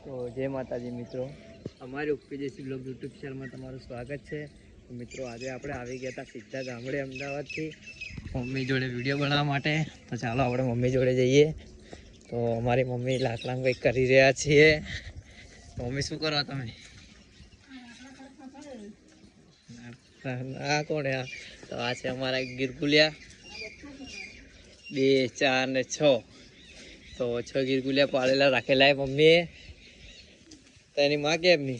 તો જય માતાજી મિત્રો, અમારી ઉપીદેશી બ્લોગ યુટ્યુબ ચેનલમાં તમારું સ્વાગત છે। તો મિત્રો આજે આપણે આવી ગયા હતા સીધા ગામડે અમદાવાદથી મમ્મી જોડે વિડીયો બનાવવા માટે। તો ચાલો આપણે મમ્મી જોડે જઈએ। તો અમારી મમ્મી લાકડામાં કંઈક કરી રહ્યા છીએ। મમ્મી શું કરો તમે? આ કોણ આ? તો આ છે અમારા ગિરગુલિયા 2, 4 ને 6। તો 6 ગિરગુલિયા પાળેલા રાખેલા है मम्मी। तो एनी माँ के अपनी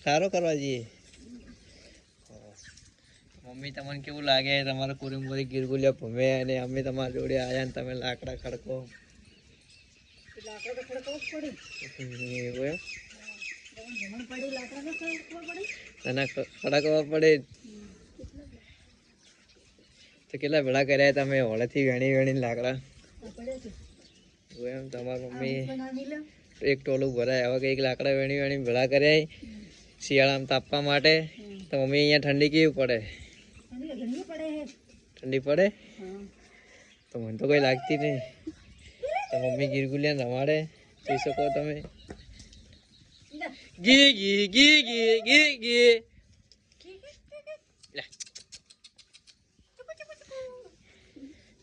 सारो करवा दिए। मम्मी तमन केवुं लागे तमारा कुरुमबरी गिरगुलिया भमे अने अमे तमारा जोड़े आया ने तमे लाकड़ा खड़को। लाकड़ा खड़को पड़ी एवो तने खड़कवा पड़े। तो केटला भेड़ा कर्या तमे होळेथी वेणी वेणी लाकड़ा एम तमारी मम्मी एक टोलू भराय। हवे कईक लाकड़ा वेणी वेणी भेड़ा कर्या शियाळामां तापवा माटे। तो मम्मी अहींया ठंडी केवी पड़े? ठंडी पड़े तो मन तो कोई लागती नहीं। तो मम्मी गिरगुलिया रमाड़े જોઈ શકો તમે। गी गी गी गी गी गी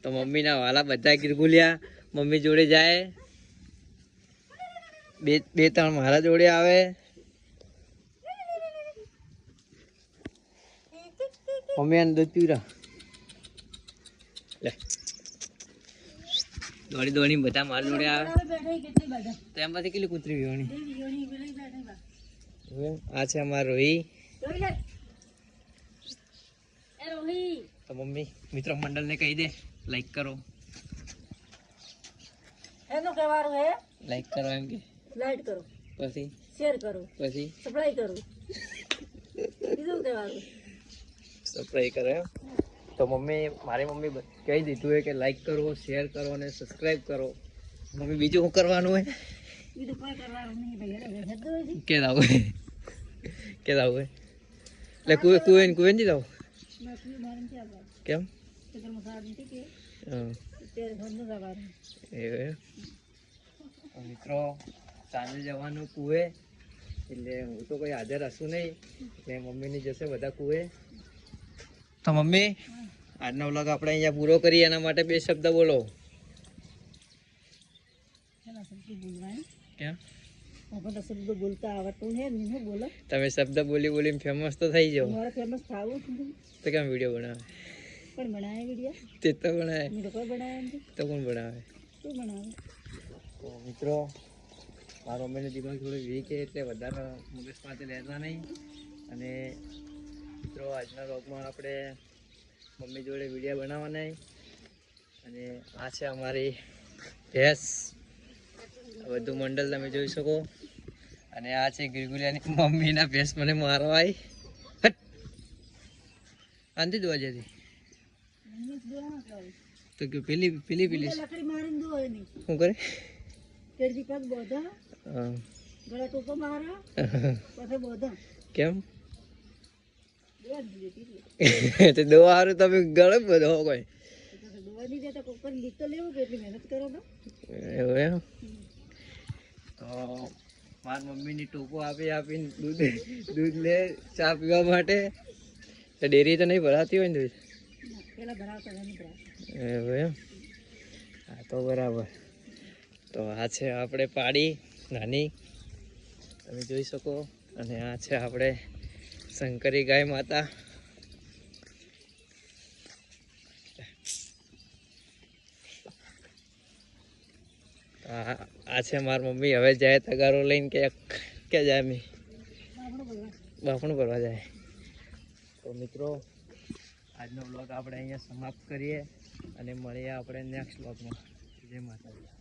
तो मम्मी ना वाला बधा गिरगुलिया मम्मी जोड़े जाए। बे त्रण मारा जोड़े आवे। मम्मी आने दूध पीवरा ले दौड़ी दौड़ी बता मार जोड़े आवे। तो एम पाछी केटली कूतरी वियोणी आ छे अमार रोही। तो मम्मी मित्र मंडल ने कही दे लाइक करो। हेलो केवारो है लाइक करो एम के लाइक करो પછી શેર કરો પછી સબસ્ક્રાઇબ કરો બીજું કેવારો સબસ્ક્રાઇબ કરો। તો મમ્મી મારી મમ્મી કહી દીધું है કે લાइक करो शेयर करो અને સબસ્ક્રાઇબ करो। મમ્મી બીજું શું કરવાનું है? બીજું કોઈ કરવાનું નહીં ભાઈ। કે દાવ એટલે કુવેન જી દાવ કેમ મિત્રો સાંજે જવાનું કુએ એટલે હું તો કોઈ હાજર હશું નહીં એટલે મમ્મીની જશે બધા કુએ। તો મમ્મી આજનો વ્લોગ આપણે અહીંયા પૂરો કરીએ એના માટે 2 શબ્દ બોલો। કેમ શબ્દ બોલતા આવડતું હે નહીં બોલો? તમે શબ્દ બોલી બોલીને ફેમસ તો થઈ જાઓ। મારે ફેમસ થાવું તો કેમ વિડિયો બનાવે? કોણ બનાવે વિડિયો? તે તો બનાવે। મેં તો કોઈ બનાવે તો કોણ બનાવે? તું બનાવે। તો મિત્રો મારો મમ્મીનો દિમાગ થોડો વીક છે એટલે વધારે મગજ પાસે લેતા નહીં। અને મિત્રો આજના વ્લોગમાં આપણે મમ્મી જોડે વિડીયો બનાવવાના। અને આ છે અમારી ભેંસ બધું મંડળ તમે જોઈ શકો। અને આ છે ગિરગુલિયાની મમ્મીના ભેંસ મને મારવા આવી હટ આંધી દોવા જતી તો કે પેલી પેલી પેલી લકડી મારીને દો એની શું કરે? કેરજી પગ બોધા ગળા ટોપો મારા પછી બોધા કેમ? તે દવા હારું તમે ગળે બધો કોઈ દવા નહીં દેતા કોકર લીધો લેવું કે એટલી મહેનત કરો તો એવું એમ। તો મારી મમ્મીની ટોપો આપી આપીને દૂધ લે ચા પીવા માટે। તો ડેરી તો નહીં ભરાતી હોય ને દૂધ પેલા ભરાવતા એવું એમ? હા તો બરાબર। તો આ છે આપણે પાડી નાની તમે જોઈ શકો। અને આ છે આપણે શંકરી ગાય માતા। આ છે મારી મમ્મી હવે જાય તગારો લઈને કે ક્યાં જાય? અમે બાફણ ભરવા જાય। તો મિત્રો આજનો વ્લોગ આપણે અહીંયા સમાપ્ત કરીએ અને મળીએ આપણે નેક્સ્ટ વ્લોગમાં। જય માતાજી।